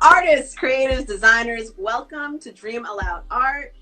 Artists, creatives, designers, welcome to DreamAloud Art.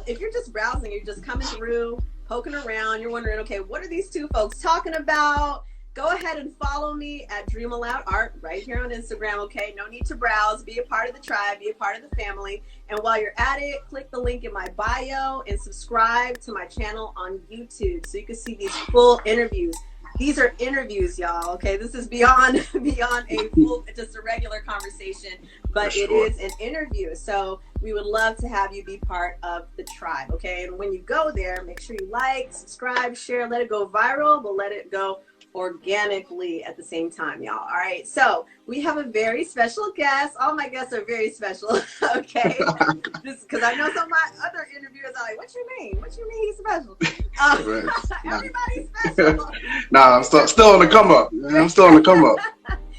If you're just browsing, you're just coming through, poking around, you're wondering, okay, what are these two folks talking about? Go ahead and follow me at DreamAloud Art right here on Instagram, okay? No need to browse. Be a part of the tribe. Be a part of the family. And while you're at it, click the link in my bio and subscribe to my channel on YouTube so you can see these full interviews. These are interviews, y'all, okay? This is beyond a full, just a regular conversation, but it is an interview. So we would love to have you be part of the tribe, okay? And when you go there, make sure you like, subscribe, share, let it go viral, but let it go organically at the same time, y'all. All right, so we have a very special guest. All my guests are very special. Okay, just because I know some of my other interviewers are like, what you mean he's special? Everybody's special. Nah, I'm still on the come up. I'm still on the come up.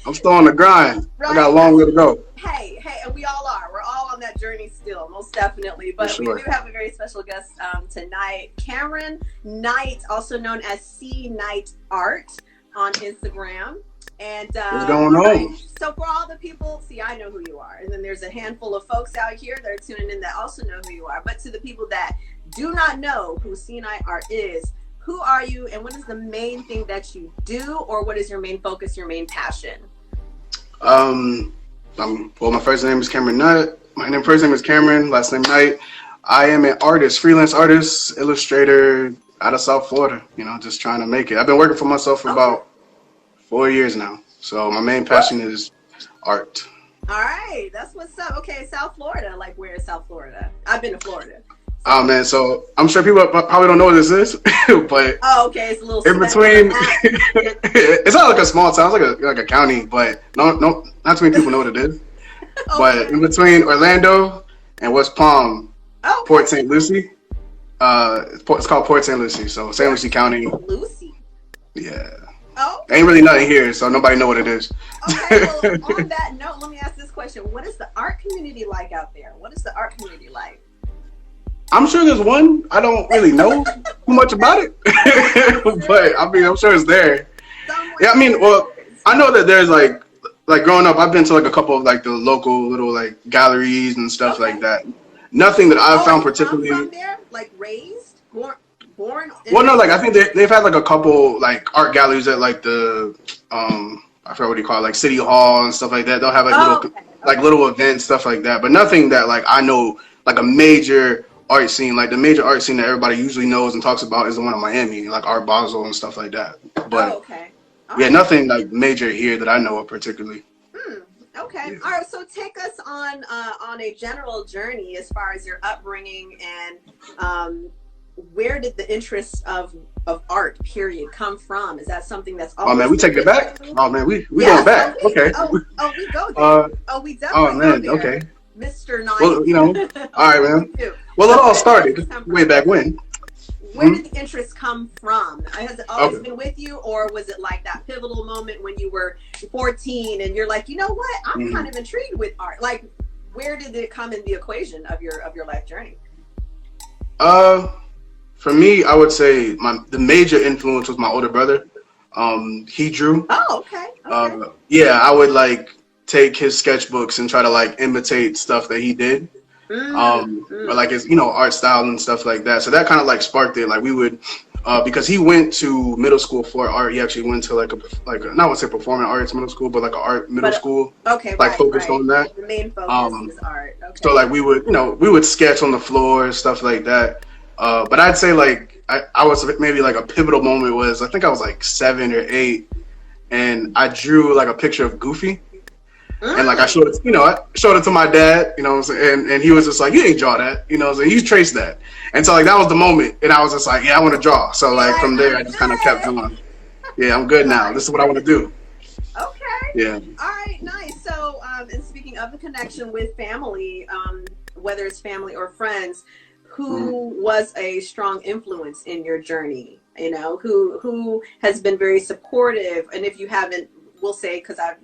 I'm still on the grind. Right. I got a long way to go. Hey, and we all are. We're all on that journey still, most definitely. But we do have a very special guest tonight, Cameron Knight, also known as C Knight Art on Instagram. And what's going on? So for all the people, see, I know who you are. And then there's a handful of folks out here that are tuning in that also know who you are. But to the people that do not know who C Knight Art is, who are you and what is the main thing that you do, or what is your main focus, your main passion? Well, my first name is Cameron Knight. My first name is Cameron, last name Knight. I am an artist, freelance artist, illustrator out of South Florida, you know, just trying to make it. I've been working for myself for about 4 years now. So my main passion is art. All right, that's what's up. Okay, South Florida, like where is South Florida? I've been to Florida. Oh man, so I'm sure people probably don't know what this is, but okay, it's a little in between. It's not like a small town; it's like a county, but not too many people know what it is. Okay. But in between Orlando and West Palm, Port St. Lucie, it's called Port St. Lucie, so St. Lucie County. Lucie. Yeah. Oh. Ain't really nothing here, so nobody know what it is. Okay, well, on that note, let me ask this question: what is the art community like out there? What is the art community like? I'm sure there's one. I don't really know too much about it, but I mean, I'm sure it's there. Yeah, I mean, well, I know that there's like growing up, I've been to like a couple of like the local little like galleries and stuff like that. Nothing that I've found particularly. From there, like raised, born. Well, no, like I think they've had like a couple like art galleries at like the I forgot what you call it, like City Hall and stuff like that. They'll have like little events, stuff like that, but nothing that like I know like a major art scene. Like the major art scene that everybody usually knows and talks about is the one in Miami, like Art Basel and stuff like that. But nothing like major here that I know of particularly. Okay. All right. So take us on a general journey as far as your upbringing and where did the interest of art period come from? Is that something that's always? Oh man, we take it back. Oh man, we going back. Okay. We go there. We definitely go there. Okay. Mr. Knight. Well, you know, all right, man. Well, it all started way back when. Where did the interest come from? Has it always been with you, or was it like that pivotal moment when you were 14 and you're like, you know what, I'm kind of intrigued with art? Like, where did it come in the equation of your life journey? For me, I would say the major influence was my older brother. He drew. Oh, okay. Yeah, I would like take his sketchbooks and try to like imitate stuff that he did. Or like his, you know, art style and stuff like that. So that kind of like sparked it. Like we would, because he went to middle school for art. He actually went to like a not would say performing arts middle school, but like an art middle school. Okay, like focused on that. The main focus is art. Okay. So like we would sketch on the floor, stuff like that. But I'd say like I was maybe like a pivotal moment was I think I was like 7 or 8, and I drew like a picture of Goofy. And like I showed it to my dad, you know what I'm saying? And he was just like, you didn't draw that, you know, so he traced that. And so like that was the moment, and I was just like, yeah, I want to draw. So like from there I just kind of kept going. Yeah, I'm good now. This is what I want to do. Okay. Yeah. All right, nice. So and speaking of the connection with family, whether it's family or friends, who was a strong influence in your journey? You know, who has been very supportive? And if you haven't, we'll say, because I've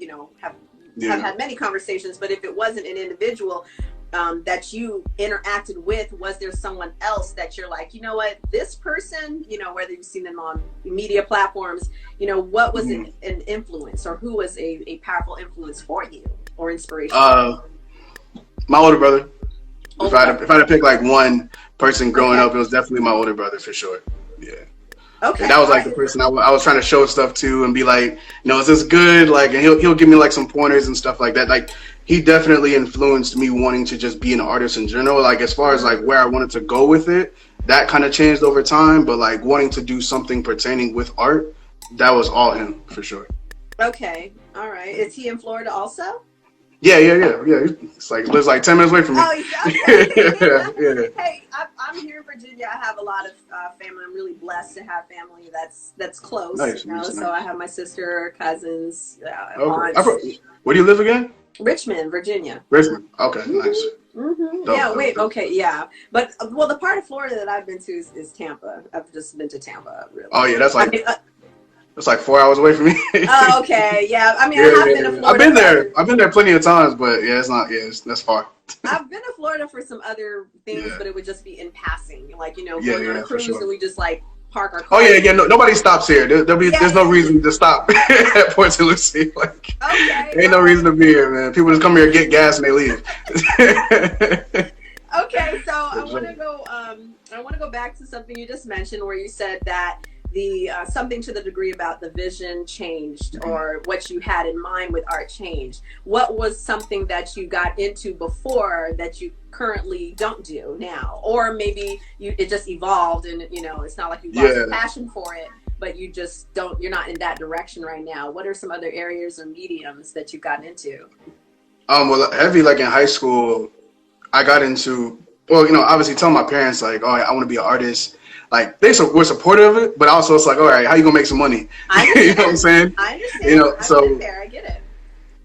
had many conversations, but if it wasn't an individual that you interacted with, was there someone else that you're like, you know what, this person, you know, whether you've seen them on media platforms, you know, what was an influence, or who was a powerful influence for you or inspiration? My older brother. Older If I had to pick like one person growing Okay. up, it was definitely my older brother for sure. Yeah. Okay. And that was All like the right. person I was trying to show stuff to and be like, is this good? Like, and he'll give me like some pointers and stuff like that. Like, he definitely influenced me wanting to just be an artist in general. Like, as far as like where I wanted to go with it, that kind of changed over time. But like wanting to do something pertaining with art, that was all him for sure. Okay. All right. Is he in Florida also? Yeah. It's like lives like 10 minutes away from me. Oh, he's okay. Yeah. Hey, I'm here in Virginia. I have a lot of family. I'm really blessed to have family that's close. Nice. So I have my sister, cousins, Okay. aunts. Where do you live again? Richmond, Virginia. Richmond. Okay, nice. Yeah, wait, okay, yeah. But, well, the part of Florida that I've been to is Tampa. I've just been to Tampa, really. Oh, yeah, that's I mean, like 4 hours away from me. oh, okay, yeah. I mean, I have been to Florida. I've been there plenty of times, but yeah, that's far. I've been to Florida for some other things, but it would just be in passing. Like, going on a cruise, sure. and we just like park our car. Oh yeah. Nobody stops here. There's no reason to stop at Port St. Lucie. Like, ain't no reason to be here, man. People just come here, get gas, and they leave. Okay, so I want to go back to something you just mentioned, where you said that the something to the degree about the vision changed, or what you had in mind with art changed. What was something that you got into before that you currently don't do now, or maybe it just evolved, and it's not like you lost a passion for it, but you're not in that direction right now. What are some other areas or mediums that you've gotten into? Well, heavy, like in high school, I got into, obviously telling my parents like, oh, I want to be an artist. Like, they were supportive of it, but also it's like, all right, how you gonna make some money? You know what I'm saying? I understand. So I get it.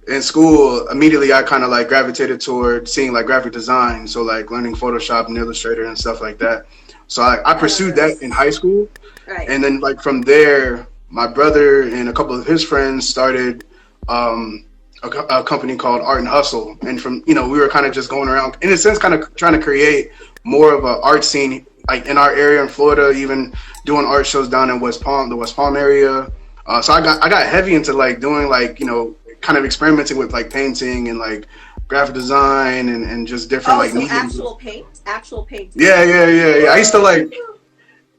In school, immediately I kind of like gravitated toward seeing like graphic design, so like learning Photoshop and Illustrator and stuff like that. So I pursued that in high school, right. And then like from there, my brother and a couple of his friends started a company called Art and Hustle, and from we were kind of just going around, in a sense, kind of trying to create more of an art scene like in our area in Florida, even doing art shows down in the West Palm area. So I got heavy into like doing like kind of experimenting with like painting and like graphic design and just different like mediums. Actual paint. Yeah. I used to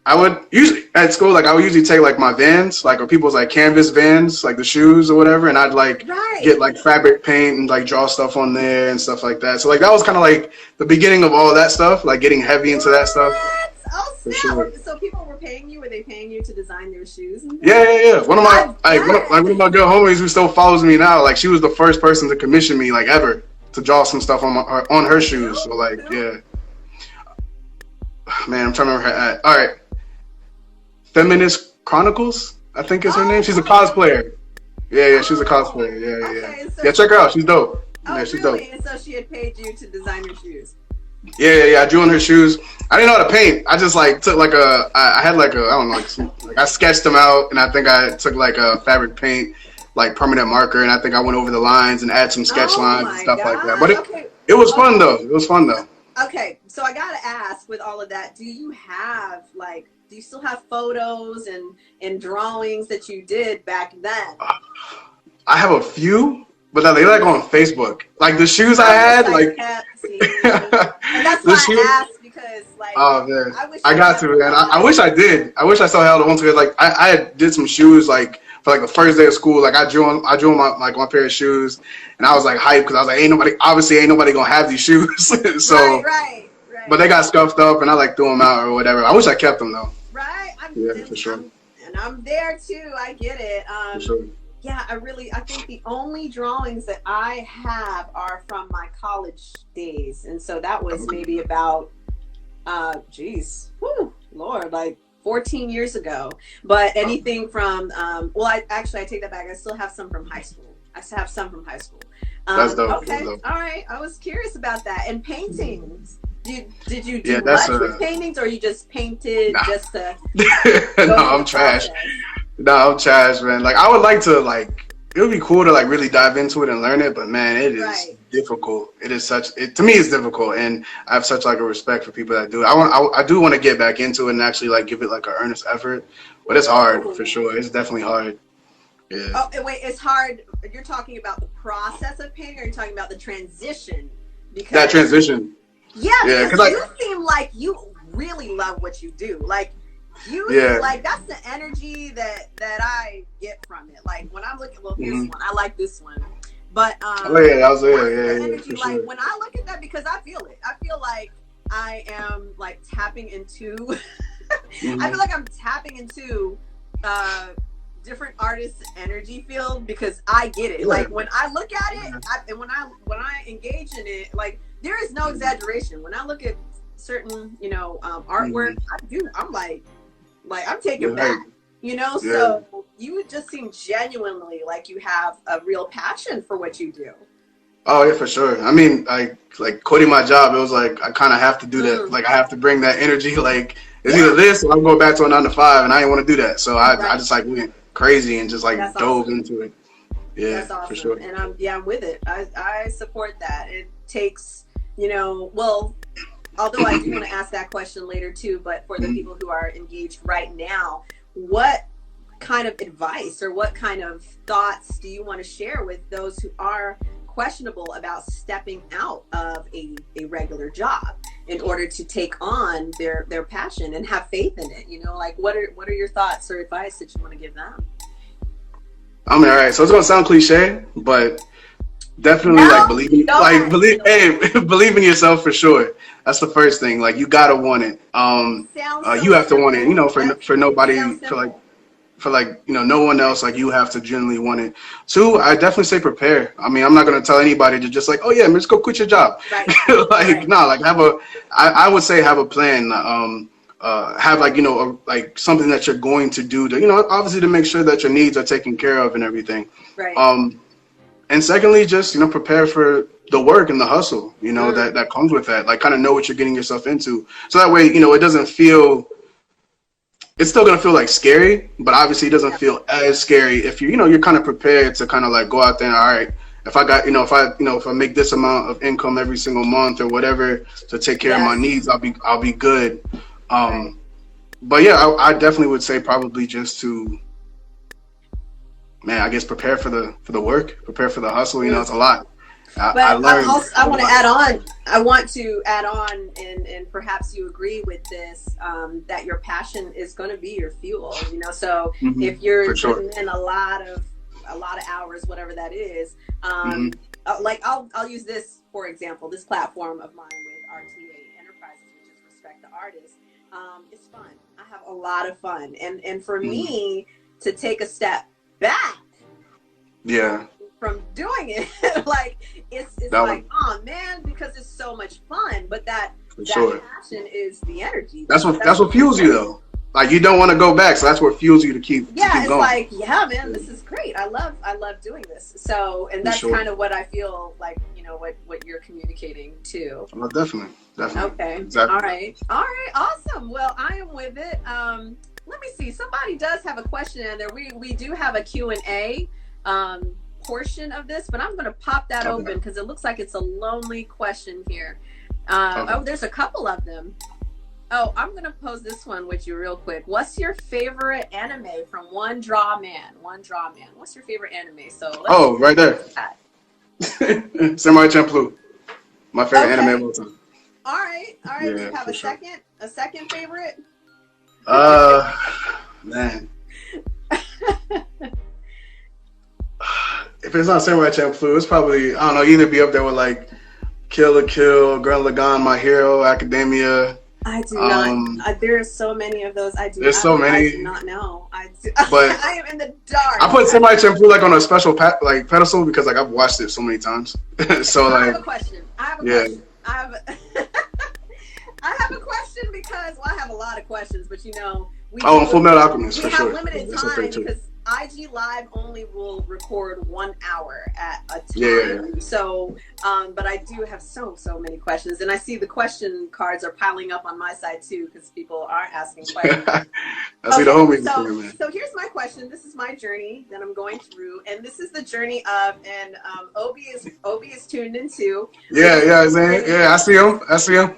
I would usually at school, like I would usually take like my Vans, like or people's like canvas Vans, like the shoes or whatever, and I'd like get like fabric paint and like draw stuff on there and stuff like that. So like that was kind of like the beginning of all that stuff, like getting heavy into that stuff. Oh, for sure. So people were paying you? Were they paying you to design their shoes? Yeah. One of my one of my good homies who still follows me now, like she was the first person to commission me like ever to draw some stuff on her shoes. So like yeah, man, I'm trying to remember her at. All right. Feminist Chronicles, I think is her name. She's a cosplayer. Yeah, she's a cosplayer. Yeah. Okay, so check her out. She's dope. Oh, yeah, she's really? dope. And so she had paid you to design your shoes. Yeah. I drew on her shoes. I didn't know how to paint. I just like took like I had like I don't know, like I sketched them out, and I think I took like a fabric paint, like permanent marker, and I think I went over the lines and add some sketch lines and stuff like that. But it was fun though. It was fun though. Okay, so I gotta ask, with all of that, do you still have photos and drawings that you did back then? I have a few, but they like on Facebook. Like the shoes I had, like. And that's why I asked, because like. Oh man, I got to, man. I wish I did. I wish I still held on to it. Like I did some shoes like for like the first day of school. Like I drew on my pair of shoes, and I was like hyped because I was like, ain't nobody gonna have these shoes. So. Right. But they got scuffed up, and I like threw them out or whatever. I wish I kept them though. Right. For sure. And I'm there too. I get it. For sure. Yeah, I think the only drawings that I have are from my college days, and so that was maybe about, Lord, like 14 years ago. But anything from, I take that back. I still have some from high school. That's dope. Okay, all right. I was curious about that. And paintings. Did you do much with paintings, or you just painted just to? No, I'm trash. No, I'm trash, man. Like I would like to it would be cool to like really dive into it and learn it, but man, it is difficult. It is to me it's difficult, and I have such like a respect for people that do it. I do want to get back into it and actually like give it like an earnest effort, but it's hard for sure. It's definitely hard. Yeah. Oh wait, it's hard. You're talking about the process of painting, or you're talking about the transition That because transition. yeah, Yeah, because because you seem like you really love what you do. Like you yeah. like that's the energy that I get from it. Like when I'm looking, well, here's Mm-hmm. one. I like this one, but Oh yeah, that was that's yeah, the yeah, energy. for Like sure. when I look at that, because I feel it. I feel like I am like tapping into. I Mm-hmm. feel like I'm tapping into uh different artists' energy field because I get it. Yeah. Like when I look at it, and when I engage in it, like there is no exaggeration. When I look at certain, artwork, Mm-hmm. I'm like I'm taken You're right. back. You know, Yeah. so you just seem genuinely like you have a real passion for what you do. Oh yeah, for sure. I mean, like quitting my job, it was like I kind of have to do that. Mm, Like I have to bring that energy. Like it's yeah, either this or I'm going back to a 9 to 5, and I didn't want to do that. So I right. just like went crazy and just like That's dove awesome. into it. Yeah, That's for awesome. sure. And I'm with it. I support that. It takes, well, although I do want to ask that question later too, but for the Mhm. people who are engaged right now, what kind of advice or what kind of thoughts do you want to share with those who are questionable about stepping out of a regular job in order to take on their passion and have faith in it? Like what are your thoughts or advice that you want to give them? I mean, all right. So it's gonna sound cliche, but definitely like No, go ahead. hey, believe in yourself for sure. That's the first thing. Like you gotta want it. Sounds so You have to want it. You simple. know, That for it nobody, sounds simple. for like no one else, like you have to genuinely want it. Two, I definitely say prepare. I mean, I'm not gonna tell anybody to just like, oh yeah, let's go quit your job. Right. Like Right. no, like I would say have a plan. Have like like something that you're going to do to obviously to make sure that your needs are taken care of and everything. Right. um and secondly, just prepare for the work and the hustle Mm, that comes with that. Like kind of know what you're getting yourself into, so that way it doesn't feel, it's still gonna feel like scary, but obviously it doesn't yeah. feel as scary if you're kind of prepared to kind of like go out there and all right, if I got if I make this amount of income every single month or whatever to take care of my Yes. needs, I'll be good. Right. But yeah, I definitely would say probably just to, man, I guess prepare for the work, prepare for the hustle. Mm. It's a lot. I But learned I a want to lot. add on. I want to add on, and perhaps you agree with this, that your passion is going to be your fuel. So Hmm. if you're For sure. putting in a lot of hours, whatever that is, Hmm. like I'll use this for example. This platform of mine with RTA Enterprises, which is Respect the Artist. It's fun. I have a lot of fun, and for Hmm. me to take a step back Yeah, from doing it like it's that like one oh man, because it's so much fun, but that for that sure. passion is the energy That's that's what what keeps fuels you going. though. Like you don't want to go back, so that's what fuels you to Yeah, keep it's going. like yeah man, this is great. I love doing this. So and For that's sure. kind of what I feel like, what you're communicating too. Well, definitely, definitely, Okay. All exactly. right. All right. Awesome. Well, I am with it. Let me see. Somebody does have a question in there. We do have a Q&A portion of this, but I'm going to pop that Okay. open because it looks like it's a lonely question here. Okay. There's a couple of them. Oh, I'm going to pose this one with you real quick. What's your favorite anime from One Draw Man? One Draw Man. What's your favorite anime? So let's Oh, right there. that. Samurai Champloo, my favorite anime of Okay. all time. All right. All right. Do you Yeah, have for sure. a second favorite? Uh, Man, if it's not Samurai Champloo, it's probably, I don't know, either be up there with like Kill la Kill, Gurren Lagann, My Hero Academia. I do not. Um, There are so many of those. there's so I do many, not know. I do. but I am in the dark. I put Samurai Champloo like on a special like pedestal because like I've watched it so many times. So I have like, a question. I have a yeah. question. I have. I have a question because I have a lot of questions, but we Oh, and Full Metal Alchemist we for have sure. limited That's up there time too. because IG Live only will record 1 hour at a Yeah. time. So, but I do have so many questions, and I see the question cards are piling up on my side too because people are asking questions. I see the homies so here, man. so here's my question. This is my journey that I'm going through, and this is the journey of, and Obi is tuned into. Yeah, yeah, yeah. I see him. I see him.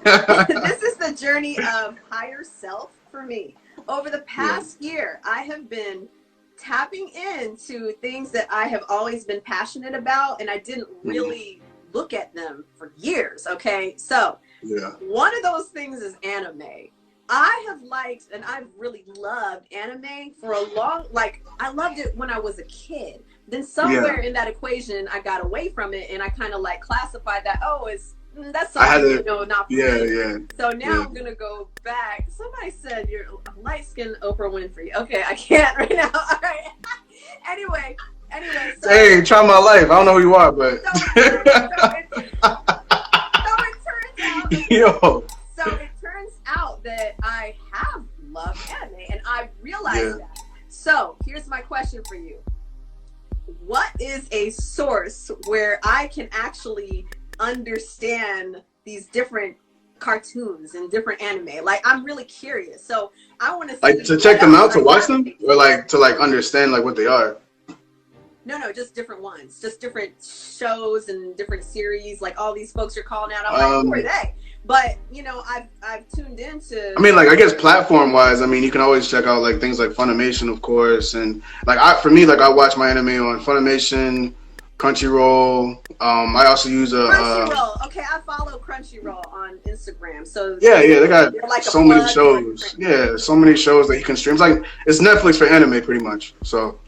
This is the journey of higher self for me. Over the Yeah. past year, I have been tapping into things that I have always been passionate about, and I didn't really look at them for years. Okay, so Yeah. one of those things is anime. I have liked and I've really loved anime for a long, like I loved it when I was a kid. Then somewhere in that equation, I got away from it and I kind of like classified that, oh, that's something, you know, not for me. Yeah. So now I'm gonna go back. Somebody said you're a light-skinned Oprah Winfrey. Okay, I can't right now. All right. anyway, so, hey, try my life. I don't know who you are, but yo. So it turns out that I have loved anime, and I realized that. So here's my question for you: what is a source where I can actually understand these different cartoons and different anime? Like, I'm really curious, so I want to like to check them out, to watch them, or like to like understand like what they are. No, just different ones, just different shows and different series. Like all these folks you're calling out, I'm like, who are they? But you know, I've tuned into. I mean, like I guess platform wise, I mean, you can always check out like things like Funimation, of course, and like for me, like I watch my anime on Funimation, Crunchyroll. I also use a Crunchyroll. Okay, I follow Crunchyroll on Instagram. So yeah, they got like so many shows. Yeah, so many shows that you can stream. It's like it's Netflix for anime, pretty much. So.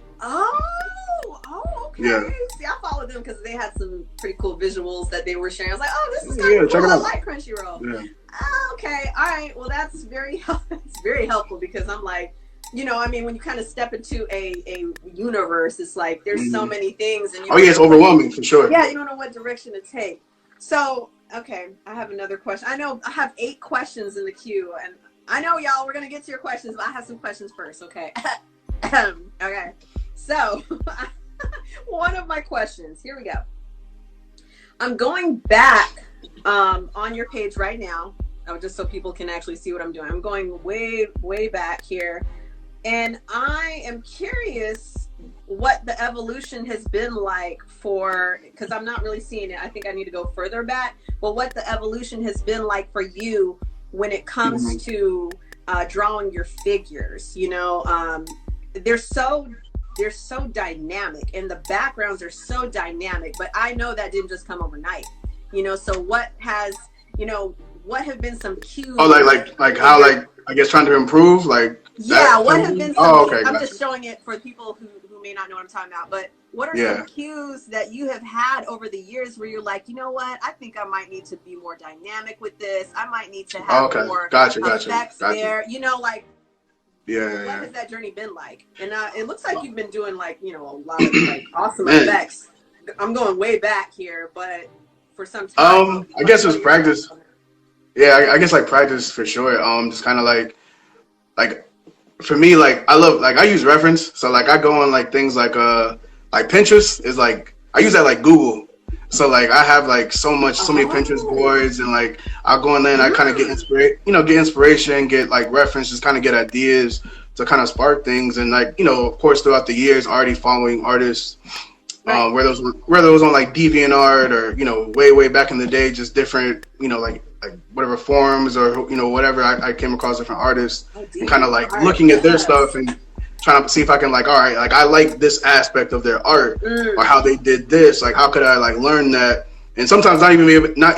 Okay. Yeah. See, I followed them because they had some pretty cool visuals that they were sharing. I was like, oh, this is kind of cool. I like Crunchyroll. Yeah. Okay. All right. Well, that's very helpful because I'm like, you know, I mean, when you kind of step into a universe, it's like there's so many things. And it's overwhelming for sure. Yeah, you don't know what direction to take. So, okay, I have another question. I know I have 8 questions in the queue, and I know y'all, we're gonna get to your questions, but I have some questions first. Okay. Okay. So, one of my questions, here we go. I'm going back on your page right now, just so people can actually see what I'm doing. I'm going way back here, and I am curious what the evolution has been like for, because I'm not really seeing it. I think I need to go further back, but what the evolution has been like for you when it comes to drawing your figures. You know, they're so dynamic and the backgrounds are so dynamic, but I know that didn't just come overnight, you know. So what have been some cues? Oh, like how, like, I guess trying to improve, like, yeah, what have been some I'm just showing it for people who may not know what I'm talking about, but what are some cues that you have had over the years where you're like, you know what, I think I might need to be more dynamic with this, I might need to have more effects there, you know, like, what has that journey been like? And it looks like you've been doing, like, you know, a lot of like awesome effects. I'm going way back here, but for some time, I guess it was practice. Yeah, I guess like practice for sure. Just kind of like for me, like I use reference, so like I go on like things like Pinterest is like I use that like Google. So like I have like so many Pinterest boards, and like I'll go in there and I kind of get inspiration, get like reference, just kind of get ideas to kind of spark things. And like, you know, of course throughout the years already following artists, whether it was on like DeviantArt or, you know, way back in the day, just different, you know, like whatever forums or, you know, whatever, I came across different artists and kind of like looking at their stuff and trying to see if I can like, all right, like I like this aspect of their art or how they did this, like how could I like learn that? And sometimes not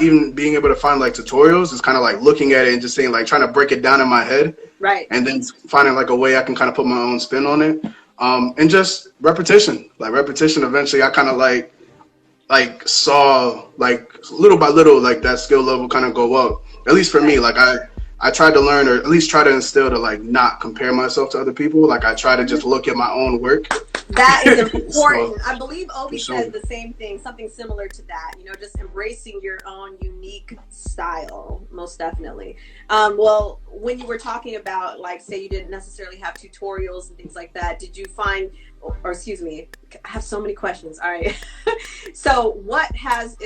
even being able to find like tutorials, is kind of like looking at it and just saying, like, trying to break it down in my head, right? And then finding like a way I can kind of put my own spin on it, and just repetition. Eventually I kind of like saw like little by little like that skill level kind of go up. At least for me, like I tried to learn, or at least try to instill, to like not compare myself to other people. Like I try to just look at my own work. That is important. I believe Obi says the same thing, something similar to that. You know, just embracing your own unique style, most definitely. Well, when you were talking about, like, say you didn't necessarily have tutorials and things like that, did you find, or excuse me, I have so many questions. All right. So what has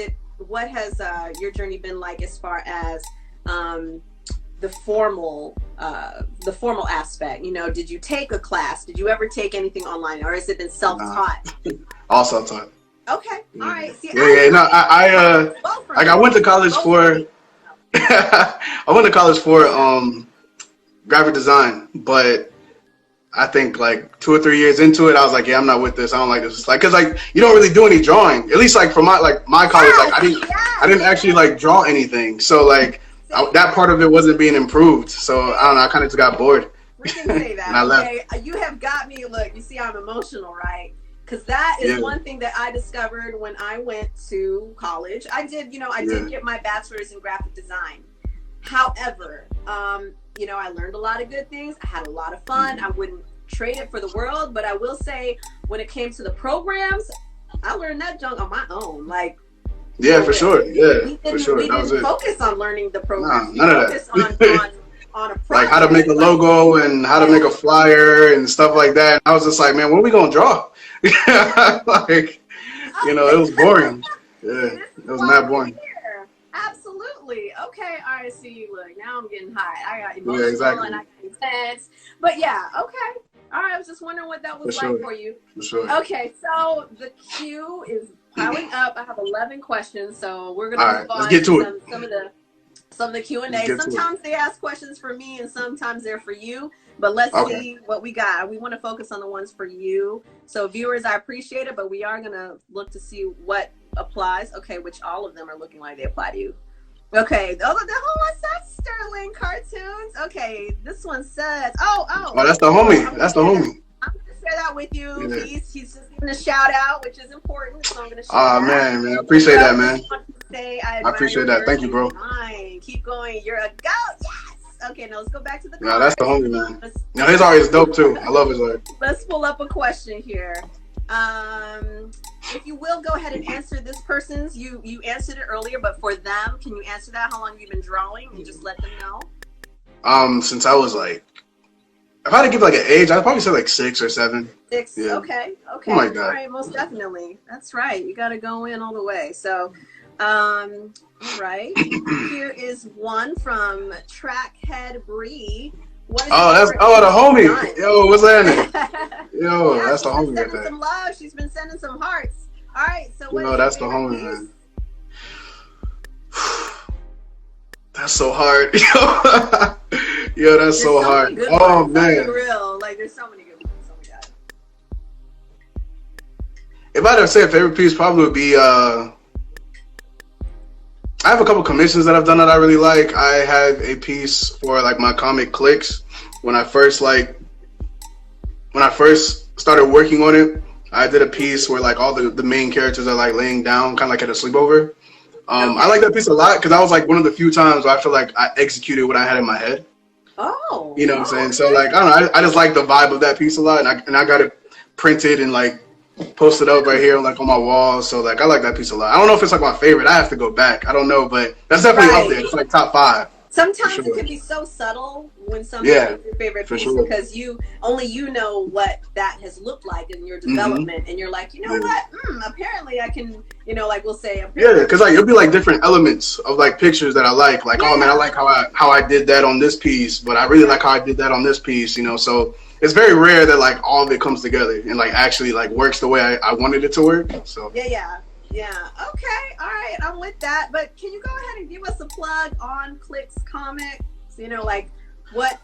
your journey been like as far as the formal aspect? You know, did you take a class? Did you ever take anything online, or has it been self-taught? All self-taught. Okay, all right. See, I went to college for I went to college for graphic design, but I think like 2 or 3 years into it, I was like, yeah, I'm not with this. I don't like this. Like, cause like you don't really do any drawing. At least like for my college, like I didn't actually like draw anything. So like that part of it wasn't being improved. So I don't know. I kind of just got bored. We can say that. And I left. Okay, you have got me. Look, you see, I'm emotional, right? Because that is one thing that I discovered when I went to college. I did, I did get my bachelor's in graphic design. However, I learned a lot of good things. I had a lot of fun. I wouldn't trade it for the world, but I will say when it came to the programs, I learned that junk on my own. Like, yeah, for sure. Yeah, for sure. We didn't focus on learning the programs. None of that. on a project. Like how to make a logo and how to make a flyer and stuff like that. I was just like, man, when are we gonna draw? Like, it was boring. Yeah, it was mad boring. Absolutely. Okay. All right. See, look, now I'm getting high. I got emotional and I got intense. But yeah. Okay. All right. I was just wondering what that was like for you. For sure. Okay. So the queue is piling up. I have 11 questions, so we're gonna move on. Let's get to it. Some of the Q&A. Sometimes they ask questions for me, and sometimes they're for you. But let's see what we got. We want to focus on the ones for you. So viewers, I appreciate it, but we are gonna look to see what applies. Okay, which all of them are looking like they apply to you. Okay, the whole one says Sterling Cartoons. Okay, this one says, oh, that's the homie. That's the homie. I'm gonna share that with you. Yeah. He's just giving a shout out, which is important. So I'm gonna share that. Man, I appreciate that, man. I appreciate that. Thank you, bro. Keep going. You're a goat. Yes. Okay, now let's go back to the. No, that's the homie, man. No, his art is dope too. I love his art. Let's pull up a question here. If you will, go ahead and answer this person's. You answered it earlier, but for them, can you answer that? How long have you been drawing? And just let them know. Since I was like, if I had to give like an age, I'd probably say like 6 or 7. 6. Yeah. Okay. Oh my God. All right. Most definitely. That's right. You got to go in all the way. So, all right. Here is one from Trackhead Bree. The homie. Yo, what's that? Yo, yeah, that's the homie. She's been sending some love. She's been sending some hearts. All right. So what? That's the homie, man. That's so hard. Yo, that's so hard. Oh man. Real. Like there's so many good ones. Oh my God. If I had to say a favorite piece, probably would be I have a couple commissions that I've done that I really like. I have a piece for like my comic Clicks. When I first started working on it, I did a piece where like all the main characters are like laying down, kind of like at a sleepover. I like that piece a lot because that was like one of the few times where I feel like I executed what I had in my head. Oh. You know what I'm saying? So like I don't know, I just like the vibe of that piece a lot, and I got it printed and like posted up right here like on my wall. So like I like that piece a lot. I don't know if it's like my favorite. I have to go back. I don't know, but that's definitely up there. It's like top 5. Sometimes it can be so subtle when something is your favorite piece because only you know what that has looked like in your development, and you're like, you know what? Apparently I can, like we'll say. Yeah, because like it'll be like different elements of like pictures that I like. Like, oh man, I like how I did that on this piece, but I really like how I did that on this piece. So it's very rare that like all of it comes together and like actually like works the way I wanted it to work. So yeah. Okay. All right. I'm with that. But can you go ahead and give us a plug on Clicks Comics? Like what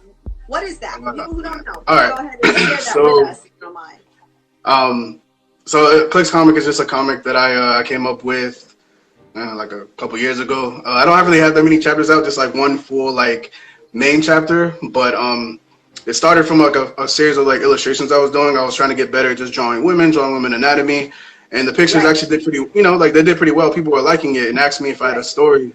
is that? For people who don't know, all right. Go ahead and share that with us if you don't mind. So Clicks Comic is just a comic that I came up with like a couple years ago. I don't really have that many chapters out, just like one full like main chapter. But it started from like a series of like illustrations I was doing. I was trying to get better at just drawing women anatomy. And the pictures actually did pretty, they did pretty well. People were liking it and asked me if I had a story.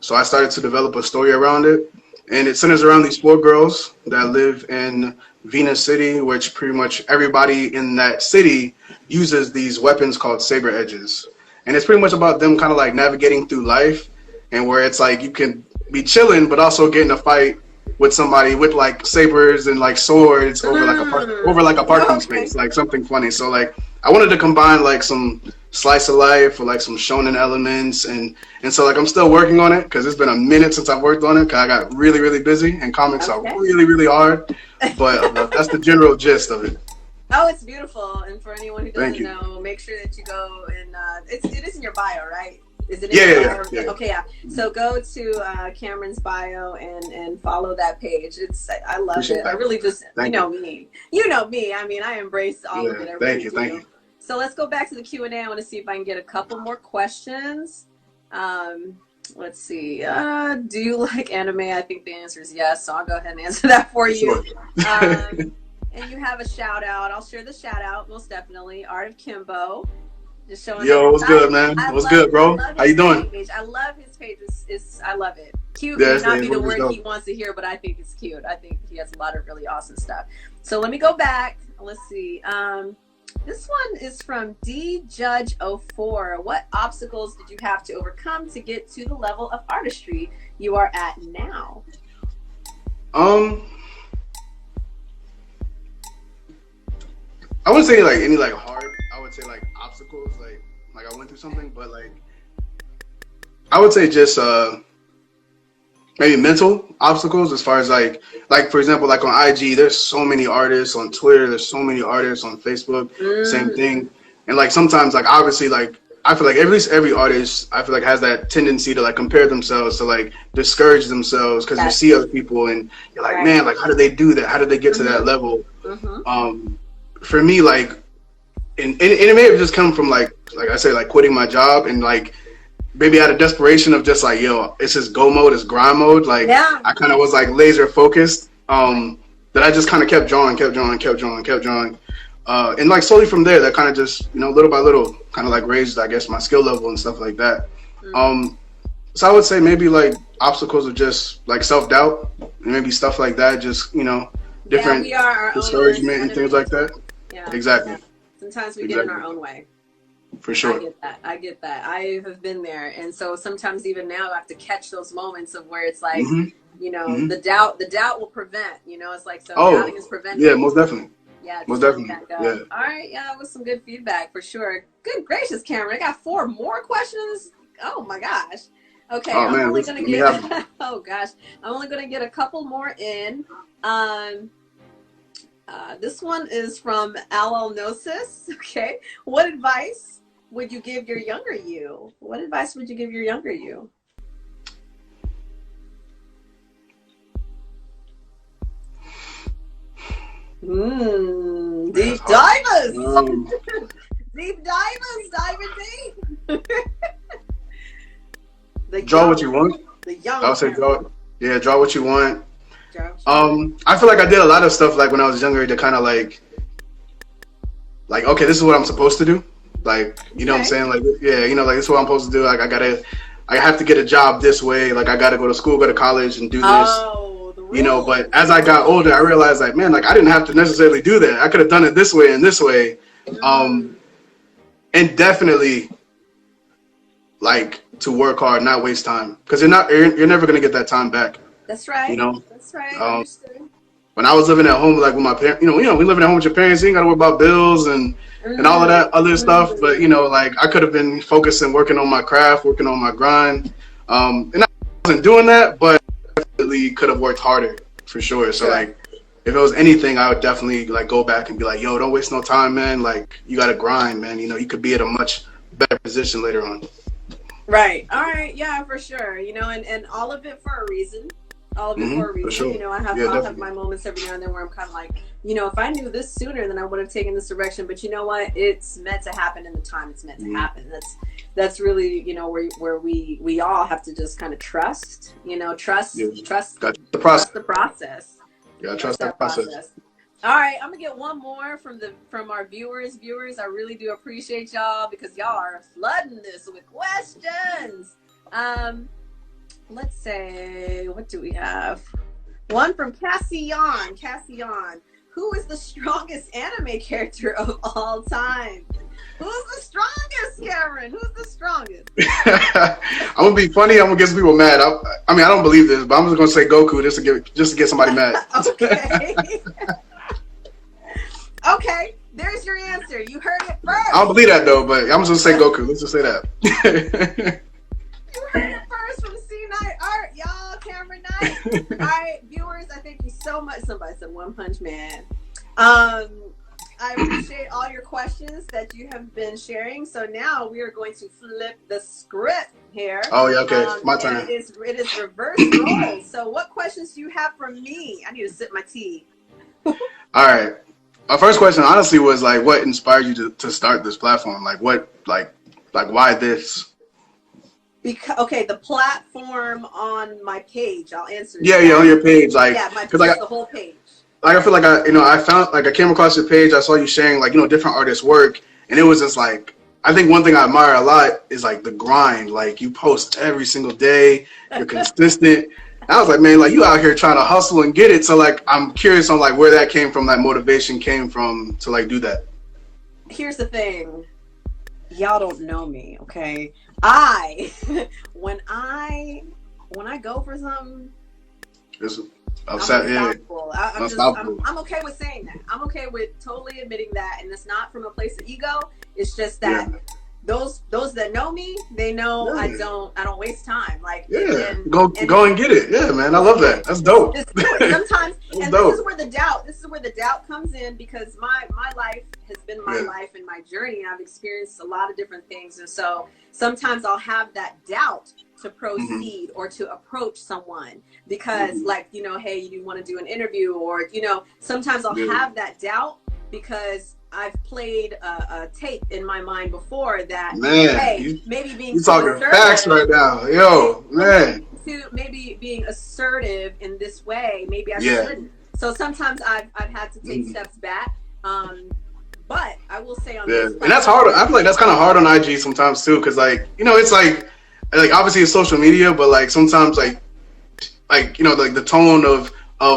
So I started to develop a story around it. And it centers around these 4 girls that live in Venus City, which pretty much everybody in that city uses these weapons called saber edges. And it's pretty much about them kind of like navigating through life, and where it's like you can be chilling, but also get in a fight with somebody with like sabers and like swords over like a parking space, like something funny. So like I wanted to combine like some slice of life with like some shonen elements, and so like I'm still working on it because it's been a minute since I've worked on it because I got really, really busy, and comics are really, really hard. But that's the general gist of it. Oh, it's beautiful. And for anyone who doesn't know, make sure that you go and it is in your bio, right? Is it in your bio? Yeah. Okay, yeah. So go to Cameron's bio and follow that page. I love Appreciate it. that. I really just Thank you know me. You know me. I mean, I embrace all of it. I really Thank do. you. So let's go back to the Q&A. I want to see if I can get a couple more questions. Let's see. Do you like anime? I think the answer is yes. So I'll go ahead and answer that for you. Sure. And you have a shout out. I'll share the shout out most definitely. Art of Kimbo. Just showing Yo, what's good, man? What's good, bro? How you doing? I love his page. I love it. Cute Yeah, may not be the word he wants to hear, but I think it's cute. I think he has a lot of really awesome stuff. So let me go back. Let's see. This one is from DJudge04. What obstacles did you have to overcome to get to the level of artistry you are at now? I wouldn't say like any like hard. I would say like obstacles, like I went through something, but like I would say just maybe mental obstacles as far as like for example, like on IG, there's so many artists. On Twitter, there's so many artists. On Facebook, same thing. And like sometimes like obviously like I feel like at least every artist I feel like has that tendency to like compare themselves, to like discourage themselves because you see other people and you're like, man, like how did they do that? How did they get to that level? For me, like, and it may have just come from like I said, like quitting my job and like maybe out of desperation of just like, yo, it's just go mode, it's grind mode. Like I kind of was like laser focused. That I just kind of kept drawing. And like slowly from there, that kind of just, you know, little by little kind of like raised, I guess, my skill level and stuff like that. So I would say maybe like obstacles of just like self-doubt and maybe stuff like that. Just, you know, different discouragement and things like that. Yeah, exactly. Yeah. Sometimes we get in our own way. For sure. I get that. I have been there. And so sometimes even now I have to catch those moments of where it's like, you know, the doubt will prevent, you know, it's like, so doubting is preventing. Yeah, most definitely. Yeah, most definitely. Yeah. All right. Yeah, that was some good feedback for sure. Good gracious, Cameron. I got 4 more questions. Oh my gosh. Okay. I'm only going to get, oh gosh. I'm only going to get a couple more in. This one is from Alalnosis. Okay. What advice would you give your younger you? What advice would you give your younger you? Deep divers. Deep divers, diving deep. Draw what you want. The young. I would say draw. Yeah, draw what you want. I feel like I did a lot of stuff like when I was younger to kind of like okay, this is what I'm supposed to do. Like, you know what I'm saying? Like, yeah, you know, like this is what I'm supposed to do. Like I have to get a job this way. Like I gotta go to school, go to college and do this. You know, but as I got older, I realized like, man, like I didn't have to necessarily do that. I could have done it this way and this way. And definitely like to work hard, not waste time. Because you're never gonna get that time back. That's right. You know? That's right. When I was living at home, like with my parents, you know, we living at home with your parents, you ain't gotta worry about bills and all of that other stuff. But you know, like I could have been focusing, working on my craft, working on my grind. And I wasn't doing that, but definitely could have worked harder for sure. So like, if it was anything, I would definitely like go back and be like, yo, don't waste no time, man. Like you gotta grind, man. You know, you could be at a much better position later on. Right. All right. Yeah, for sure. You know, and all of it for a reason. All of it for a reason. Sure. You know, I'll have my moments every now and then where I'm kind of like, you know, if I knew this sooner, then I would have taken this direction. But you know what? It's meant to happen in the time it's meant to happen. That's really, you know, where we all have to just kind of trust. You know, trust the process. Trust the process. Yeah, trust that process. All right, I'm gonna get one more from our viewers. Viewers, I really do appreciate y'all because y'all are flooding this with questions. Let's say, what do we have? One from Cassian. Who is the strongest anime character of all time? Who's the strongest, Cameron? Who's the strongest? I'm gonna be funny. I'm gonna get some people mad. I mean, I don't believe this, but I'm just gonna say Goku just to get somebody mad. Okay. Okay. There's your answer. You heard it first. I don't believe that though, but I'm just gonna say Goku. Let's just say that. You heard it first from C9 Art, y'all. Cameron Knight. All right, viewers, I thank you so much. Somebody said One Punch Man. I appreciate all your questions that you have been sharing. So now we are going to flip the script here. Oh yeah, okay, my turn. It is reverse roles. So what questions do you have for me? I need to sip my tea. All right. My first question, honestly, was like, what inspired you to start this platform? Like, what, like why this? Because the platform on my page. I'll answer. Yeah, on your page, like, yeah, my because like the whole page. Like I feel like I came across your page. I saw you sharing like different artists' work, and it was just like I think one thing I admire a lot is like the grind. Like you post every single day, you're consistent. I was like, man, like you out here trying to hustle and get it. So like I'm curious on like where that came from, that motivation came from to like do that. Here's the thing. Y'all don't know me, okay? when I go for something, I'm okay with saying that. I'm okay with totally admitting that, and it's not from a place of ego. It's just that those that know me, they know I don't waste time. Like go and get it. Yeah, man, I love that. That's dope. Sometimes, and this is where the doubt comes in, because my life has been my life and my journey, and I've experienced a lot of different things, and so sometimes I'll have that doubt to proceed or to approach someone because like, hey, you want to do an interview, or, sometimes I'll have that doubt because I've played a tape in my mind before that, maybe being talking facts right now. Yo, man. Maybe being assertive in this way, maybe I shouldn't. So sometimes I've had to take steps back. But I will say on this, and that's hard. I feel like that's kind of hard on IG sometimes too, because like it's like obviously it's social media, but like sometimes like like the tone of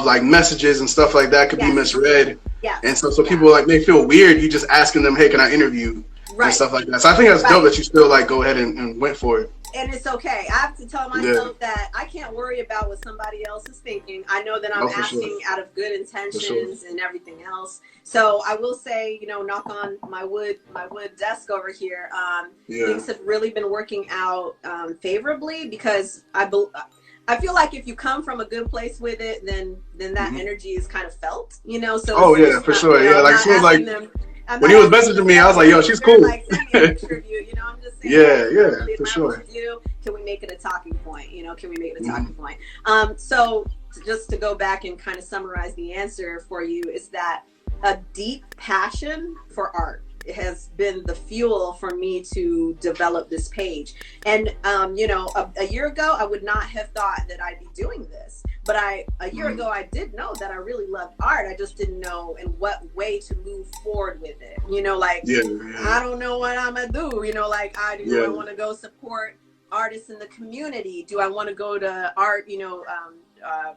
like messages and stuff like that could be misread. Yeah. And so people like may feel weird you just asking them, hey, can I interview? And stuff like that. So I think that's dope that you still like go ahead and went for it. And it's okay. I have to tell myself that I can't worry about what somebody else is thinking. I know that I'm asking out of good intentions and everything else. So I will say, knock on my wood desk over here. Things have really been working out favorably, because I feel like if you come from a good place with it, then that energy is kind of felt, So for sure. Yeah, like soon like when he was messaging me, I was like, yo, she's cool. Like, send me a picture of you, I'm just saying. For sure. Can we make it a talking point? Can we make it a talking point? So just to go back and kind of summarize the answer for you is that a deep passion for art has been the fuel for me to develop this page. And a year ago, I would not have thought that I'd be doing this. But a year ago, I did know that I really loved art. I just didn't know in what way to move forward with it. I don't know what I'm gonna do. I want to go support artists in the community? Do I want to go to art,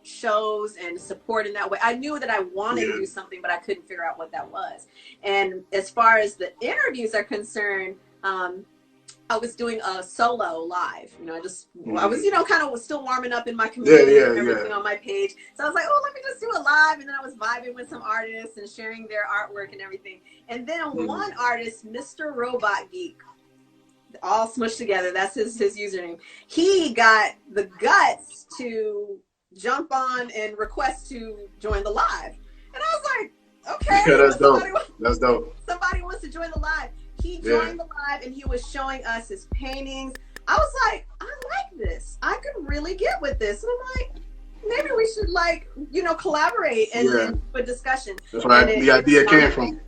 shows and support in that way? I knew that I wanted to do something, but I couldn't figure out what that was. And as far as the interviews are concerned, I was doing a solo live. I was, kind of still warming up in my community and everything on my page. So I was like, oh, let me just do it live. And then I was vibing with some artists and sharing their artwork and everything. And then one artist, Mr. Robot Geek, all smushed together, that's his username. He got the guts to jump on and request to join the live. And I was like, okay. Yeah, that's dope. Somebody wants to join the live. He joined the live and he was showing us his paintings. I was like, I like this. I could really get with this. And I'm like, maybe we should collaborate and do a discussion. That's where the idea came from.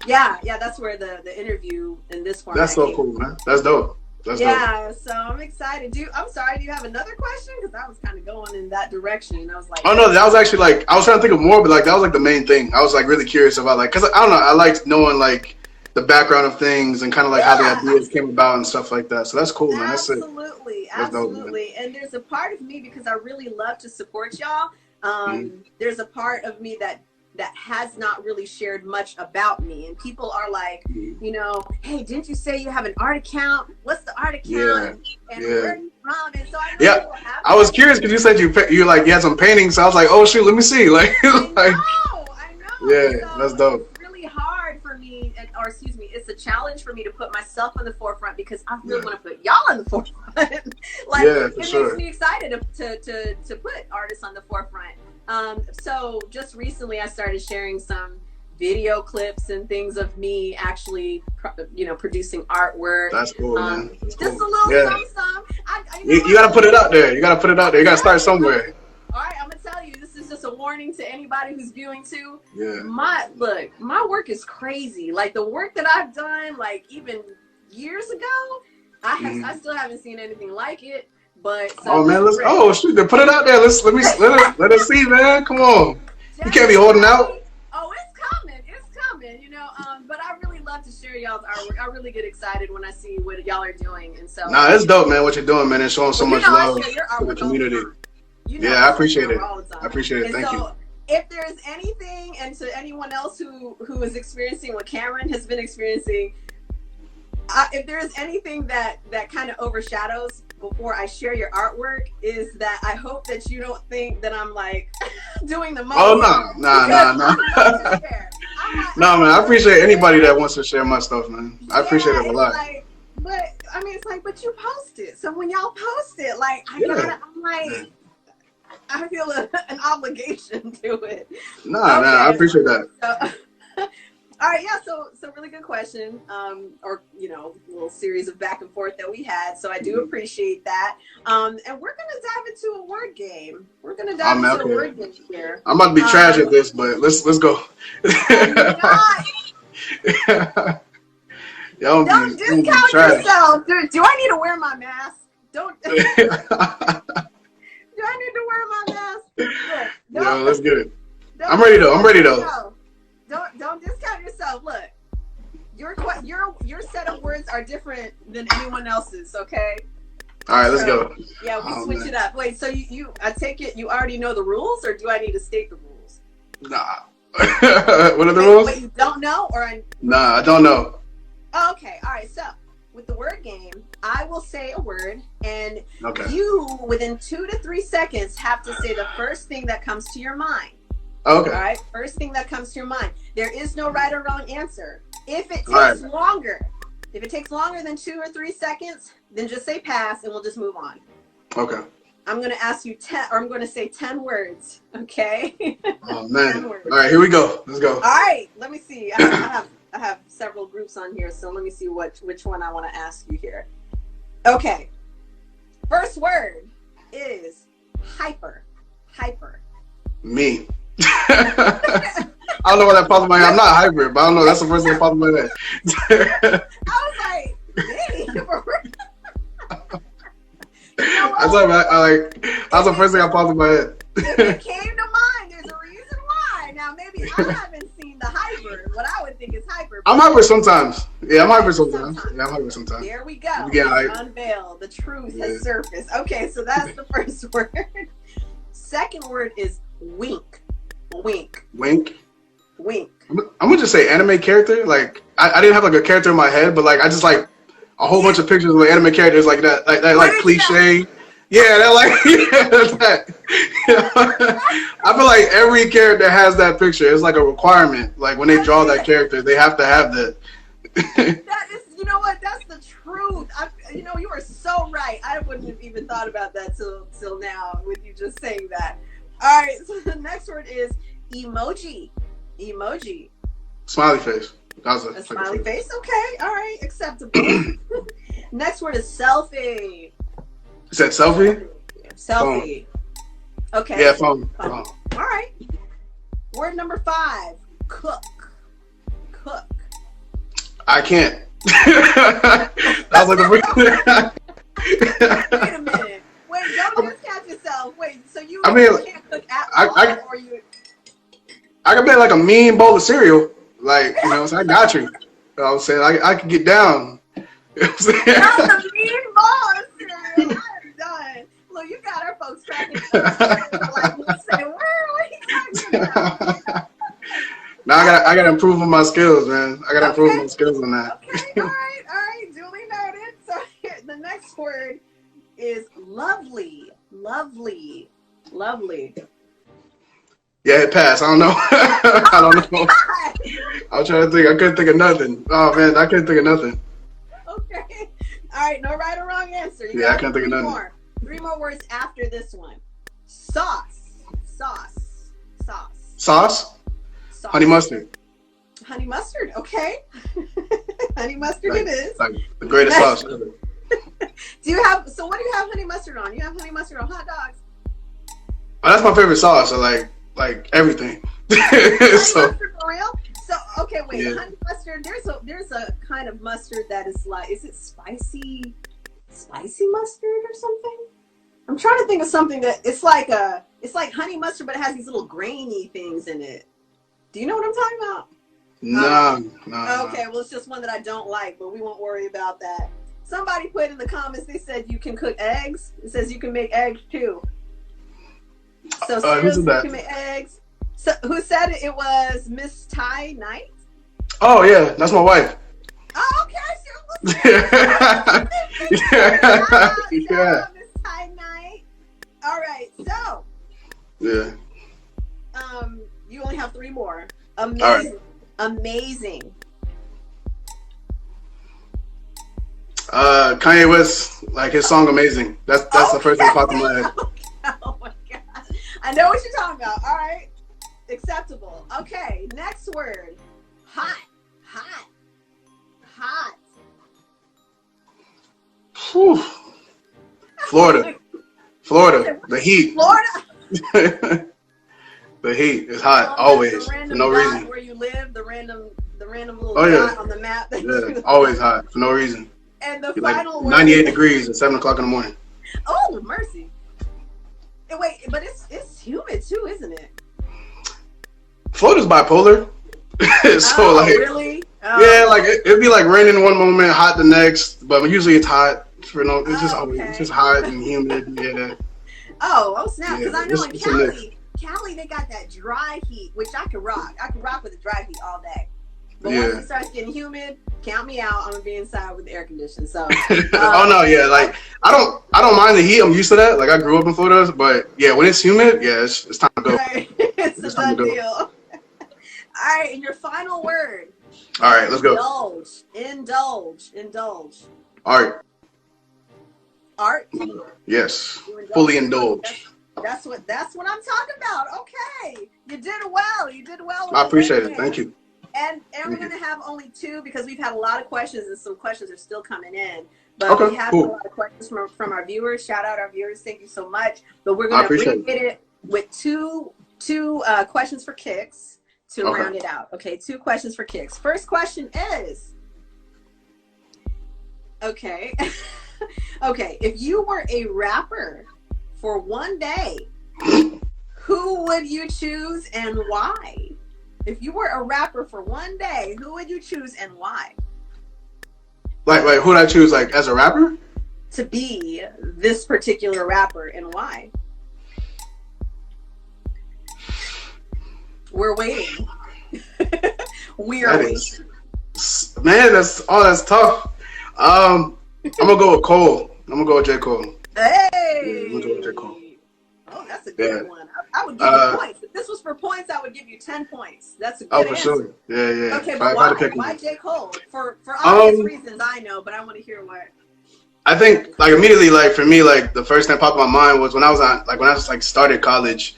Yeah, that's where the interview in this format. That's so cool, man. That's dope. That's dope. So I'm excited. I'm sorry, do you have another question? Because I was kind of going in that direction. I was like, oh no, that was actually like, I was trying to think of more, but like that was like the main thing. I was like really curious about like, because I don't know, I liked knowing like the background of things and kind of like how the ideas came about and stuff like that. So that's cool, man. Absolutely. And there's a part of me, because I really love to support y'all. There's a part of me that has not really shared much about me, and people are like, hey, didn't you say you have an art account? What's the art account? And where are you from? And so I was curious because you said you had some paintings, so I was like, oh shoot, let me see. Like, I know. Yeah, so that's dope. It's really hard for me, it's a challenge for me to put myself on the forefront, because I really want to put y'all on the forefront. It makes me excited to put artists on the forefront. So just recently I started sharing some video clips and things of me actually, producing artwork. That's cool, man. That's just cool. a little something. You got to put it out there. You got to put it out there. You got to start somewhere. All right, I'm gonna tell you, this is just a warning to anybody who's viewing too. Yeah. My work is crazy. Like the work that I've done, like even years ago, I still haven't seen anything like it. But so man, shoot, put it out there. Let us see, man. Come on, you can't be holding out. Oh, it's coming. But I really love to share y'all's artwork. I really get excited when I see what y'all are doing, and so. Nah, it's dope, man. What you're doing, man, and showing so much love to the community. I appreciate it. I appreciate it. Thank you. If there's anything, and to anyone else who is experiencing what Cameron has been experiencing, if there's anything that kind of overshadows before I share your artwork, is that I hope that you don't think that I'm like doing the most. Oh no. No, man. I appreciate anybody that wants to share my stuff, man. I appreciate it a lot. But you post it. So when y'all post it, I feel an obligation to it. I appreciate that. All right, yeah. So really good question, little series of back and forth that we had. So I do appreciate that. And we're gonna dive into a word game. We're gonna dive into a word game here. I'm about to be trash at this, but let's go. Don't discount yourself. Do I need to wear my mask? Don't. Do I need to wear my mask? Look, let's get it. I'm ready though. Don't discount yourself. Look, your set of words are different than anyone else's. Okay. All right, let's go. Yeah, we switch it up. Wait, so I take it you already know the rules, or do I need to state the rules? Nah. What are the rules? Wait, you don't know, Nah, I don't know. Oh, okay. All right. So with the word game, I will say a word, and okay. You, within 2 to 3 seconds, have to say the first thing that comes to your mind. Okay. All right. First thing that comes to your mind. There is no right or wrong answer. If it takes longer than 2 or 3 seconds, then just say pass, and we'll just move on. Okay. I'm going to ask you 10, or I'm going to say 10 words. Okay. Oh man. All right, here we go. Let's go. All right. Let me see. I have several groups on here, so let me see which one I want to ask you here. Okay. First word is hyper. Me. I don't know what that popped in my head. I'm not hyper, but I don't know. That's the first thing that popped in my head. I was like, me? That's the first thing that popped in my head. If it came to mind, there's a reason why. Now, maybe I haven't seen the hyper. What I would think is hyper. I'm hyper sometimes. Yeah, I'm hyper sometimes. There we go. Unveil. The truth has surfaced. Okay, so that's the first word. Second word is wink. Wink. I'm gonna just say anime character. Like I didn't have like a character in my head, but like I just like a whole bunch of pictures of like, anime characters like that, like cliche. Yeah, that. I feel like every character has that picture. It's like a requirement. Like when they draw that character, they have to have that. That is, you know what? That's the truth. You are so right. I wouldn't have even thought about that till now with you just saying that. All right, so the next word is emoji. Smiley face. That was a smiley face. Okay, all right, acceptable. Next word is selfie. You said selfie? Selfie. Phone. Okay. Yeah, phone. All right. Word number 5, cook. I can't. That was like the Wait a minute. Wait, don't discount yourself. Wait, so you can't cook at all, or you? I can make like a mean bowl of cereal. Like, so I got you. You know what I'm saying? I can get down. You know what I'm saying? That's a mean bowl of cereal. I'm done. Look, you got our folks cracking up. Like, what are you talking about? Now I gotta improve on my skills, man. I gotta improve my skills on that. Okay, all right. Duly noted. So here, the next word is lovely. Yeah, it passed. I don't know. I don't know. I was trying to think. I couldn't think of nothing. Oh man, I couldn't think of nothing. Okay. All right. No right or wrong answer. I can't think of nothing. 3 more words after this one. Sauce. Sauce? Honey mustard. Honey mustard. Okay. Honey mustard Like, it is. like the greatest sauce ever. So what do you have honey mustard on? You have honey mustard on hot dogs? Oh, that's my favorite sauce. So like everything. Honey So mustard for real? So okay, wait. yeah. Honey mustard. There's a kind of mustard that is like, is it spicy mustard or something? I'm trying to think of something that it's like honey mustard, but it has these little grainy things in it. Do you know what I'm talking about? No. Okay, well, it's just one that I don't like, but we won't worry about that. Somebody put in the comments, they said you can cook eggs. It says you can make eggs too. So seriously, you can make eggs. So who said it? It was Miss Ty Knight. Oh yeah, that's my wife. Oh, okay. Yeah. Yeah. Miss Ty Knight. All right, so Yeah. you only have 3 more. Right. Amazing. Kanye West, like his song "Amazing." That's the first thing that popped in my head. Oh my gosh. I know what you're talking about. All right. Acceptable. Okay. Next word. Hot. Whew. Florida. The heat. Florida. The heat is hot always for no reason. Where you live, the random little Oh, yeah. dot on the map. Yeah, always hot for no reason. And the Like final word. 98 degrees at 7:00 in the morning. Oh, mercy. Wait, but it's humid too, isn't it? Florida's bipolar. So like, really? yeah, like it'd be like raining one moment, hot the next, but usually it's hot for no. It's just always it's just hot and humid. Yeah. Oh snap! Because Yeah, I know in it's a mix. Cali they got that dry heat, which I could rock. I could rock with the dry heat all day. But Yeah. once it starts getting humid, count me out. I'm gonna be inside with the air conditioning. So. Oh no, yeah, like I don't mind the heat. I'm used to that. Like I grew up in Florida, but yeah, when it's humid, yeah, it's time to go. Right. It's a time done to go. deal. All right, and your final word. All right, let's go. Indulge. All right. Art. Yes. You Fully indulge. That's what I'm talking about. Okay, you did well. I appreciate it. Thank you. And we're gonna have only 2 because we've had a lot of questions and some questions are still coming in. But Okay, we have cool. a lot of questions from our viewers. Shout out our viewers. Thank you so much. But we're gonna bring it with two questions for kicks to round it out. Okay, 2 questions for kicks. First question is, okay, if you were a rapper for one day, who would you choose and why? If you were a rapper for one day, who would you choose and why? Like who'd I choose? Like as a rapper? To be this particular rapper and why? We're waiting. We are waiting. Man, that's tough. I'm gonna go with Cole. I'm gonna go with J. Cole. Hey! Yeah, I'm gonna go with J. Cole. Oh, that's a good one. I would give you points. If this was for points, I would give you 10 points. That's a good answer. Sure. Yeah. Okay, but why J. Cole? For obvious reasons, I know, but I want to hear what. I think like immediately, like for me, like the first thing that popped in my mind was when I was started college.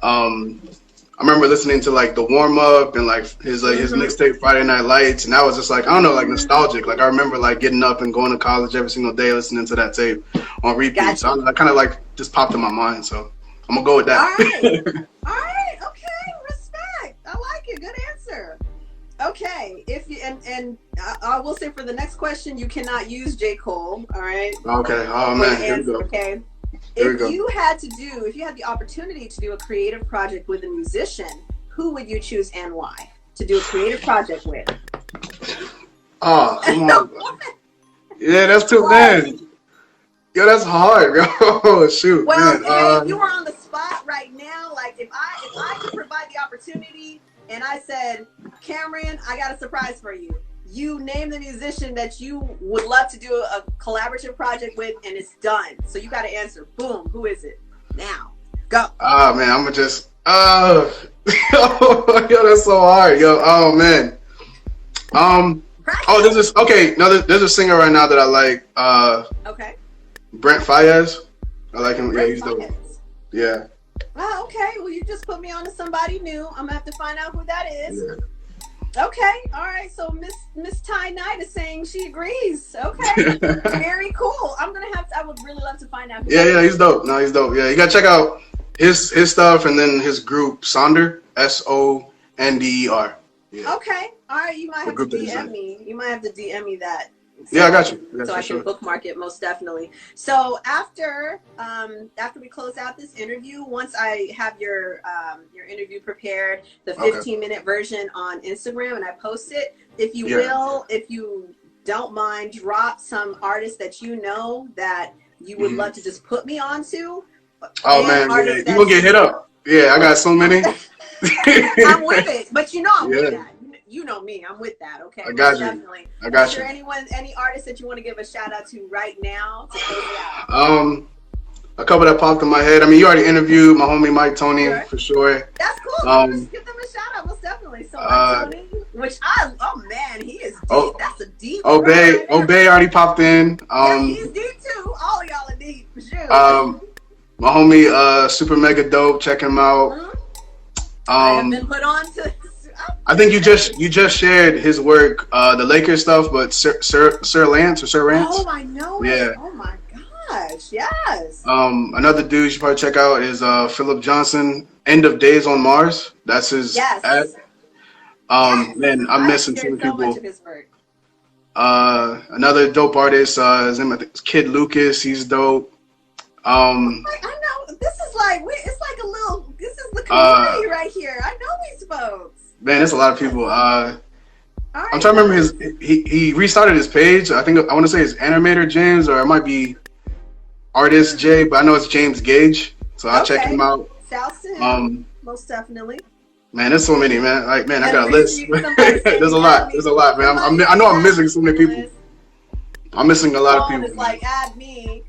I remember listening to like the warm up and like his mixtape Friday Night Lights, and I was just like, I don't know, like nostalgic. Like I remember like getting up and going to college every single day listening to that tape on repeat. Gotcha. So I kind of like just popped in my mind. So I'm gonna go with that. All right. Okay. Respect. I like it. Good answer. Okay. If you and I will say for the next question, you cannot use J. Cole. All right. Okay. Oh man. Here we go. Okay. If you had the opportunity to do a creative project with a musician, who would you choose and why to do a creative project with? Oh, come on. Yeah, that's too bad. Yo, that's hard, yo. Shoot. Well, man. If you were on the spot right now, like if I could provide the opportunity and I said, Cameron, I got a surprise for you. You name the musician that you would love to do a collaborative project with, and it's done. So you got to answer. Boom. Who is it? Now, go. Oh man, I'm gonna just. Yo, that's so hard, yo. Oh man. Oh, there's a singer right now that I like. Okay. Brent Faiyaz. I like him. Yeah, he's dope. Yeah. Oh, okay. Well, you just put me on to somebody new. I'm gonna have to find out who that is. Yeah. Okay, all right. So Miss Ty Knight is saying she agrees. Okay, very cool. I'm gonna have to. I would really love to find out. Yeah, he's dope. No, he's dope. Yeah, you gotta check out his stuff and then his group Sonder, Sonder. Yeah. Okay, all right. You might have to DM me. You might have to DM me that. So, yeah, I got you. So I can bookmark it most definitely. So after we close out this interview, once I have your interview prepared, the 15-minute version on Instagram, and I post it, if you will, if you don't mind, drop some artists that you know that you would love to just put me onto. Oh man, yeah. You gonna get hit up? Yeah, I got so many. I'm with it, but you know I'm with that. You know me, I'm with that. Okay, I got you. Definitely. I got you. Is there any artists that you want to give a shout out to right now to close it out? A couple that popped in my head. I mean, you already interviewed my homie Mike Tony for sure. That's cool. Just give them a shout out, most definitely. So Mike Tony, which oh man, he is deep. That's a deep. Obey already popped in. Yeah, he's deep too. All of y'all are deep for sure. My homie Super Mega Dope. Check him out. I have been put on to. I think you just shared his work, the Lakers stuff, but Sir Lance. Oh, I know. Yeah. Oh my gosh, yes. Another dude you should probably check out is Philip Johnson. End of Days on Mars. That's his. Yes. Ad. Man, I'm missing some people. Much of his work. Another dope artist. His name I think is Kid Lucas. He's dope. I know. This is like it's like a little. This is the community right here. I know these folks. Man, there's a lot of people. I'm trying to remember he restarted his page. I want to say it's Animator James, or it might be Artist J, but I know it's James Gage. So I'll check him out. Shouts to him, most definitely. Man, there's so many, man. Like, man, I got a list. There's a lot. There's a lot, man. I know I'm missing so many people. I'm missing a lot of people. It's like add me.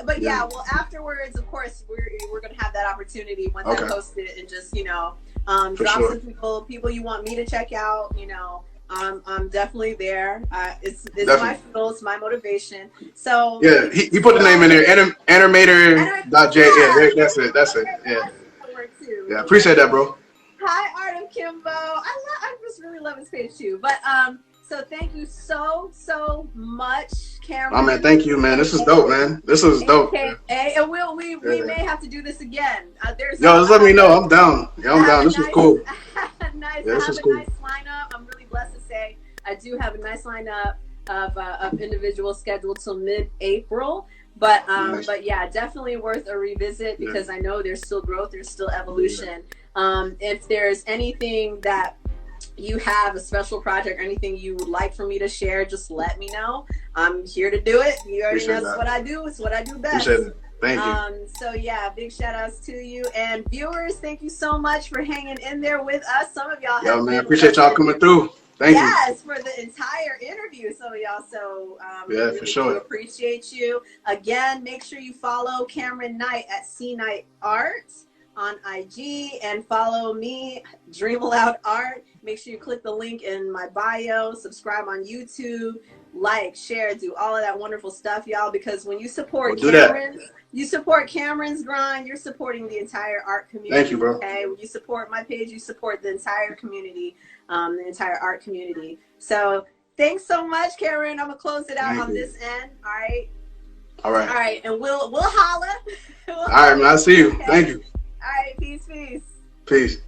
But yeah, well, afterwards, of course, we're gonna have that opportunity once I post it, and just drop some people you want me to check out. I'm definitely there. It's my fuel, it's my motivation. So yeah, he put the name in there, Animator.j. Yeah, that's it. Yeah. Yeah, appreciate that, bro. Hi, Art of Kimbo. I just really love his page too. But so thank you so much, Cameron. Oh man, thank you, man. This is dope, man. This is dope. And we may have to do this again. Just let me know. I'm down. Yeah, I'm down. This is cool. Nice. Yeah, this is cool. Nice lineup. I'm really blessed to say I do have a nice lineup of individuals scheduled till mid-April. But yeah, definitely worth a revisit because I know there's still growth, there's still evolution. If there's anything that you have, a special project or anything you would like for me to share, just let me know. I'm here to do it. You already know what I do. It's what I do best. Appreciate it. Thank you. So yeah, big shout outs to you, and viewers, thank you so much for hanging in there with us. Some of y'all have man, appreciate y'all coming through. Thank you. Yes, for the entire interview. Some of y'all, for sure. Appreciate you. Again, make sure you follow Cameron Knight at C Knight Art on IG, and follow me, DreamAloud Art. Make sure you click the link in my bio, subscribe on YouTube, like, share, do all of that wonderful stuff, y'all, because when you support Cameron's grind, you're supporting the entire art community. Thank you, bro. Okay, when you support my page, you support the entire community, the entire art community. So thanks so much, Cameron. I'm gonna close it out on this end. All right, and we'll holla. All right, man. I'll see you. Okay. Thank you. All right, peace. Peace.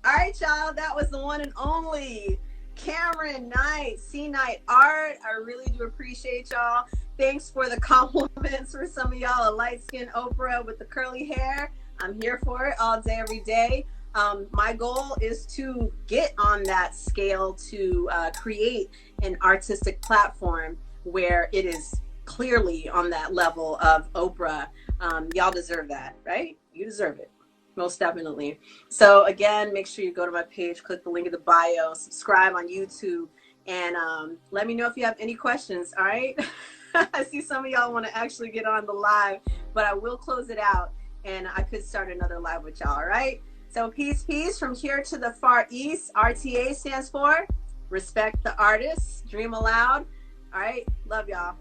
All right, y'all. That was the one and only Cameron Knight, C Knight Art. I really do appreciate y'all. Thanks for the compliments for some of y'all. A light-skinned Oprah with the curly hair. I'm here for it all day, every day. My goal is to get on that scale to create an artistic platform where it is clearly on that level of Oprah. Y'all deserve that, right? You deserve it. Most definitely. So again, make sure you go to my page, click the link in the bio, subscribe on YouTube, and let me know if you have any questions, all right? I see some of y'all want to actually get on the live, but I will close it out, and I could start another live with y'all, all right? So peace from here to the far east. RTA stands for Respect the Artists, Dream Aloud. All right, love y'all.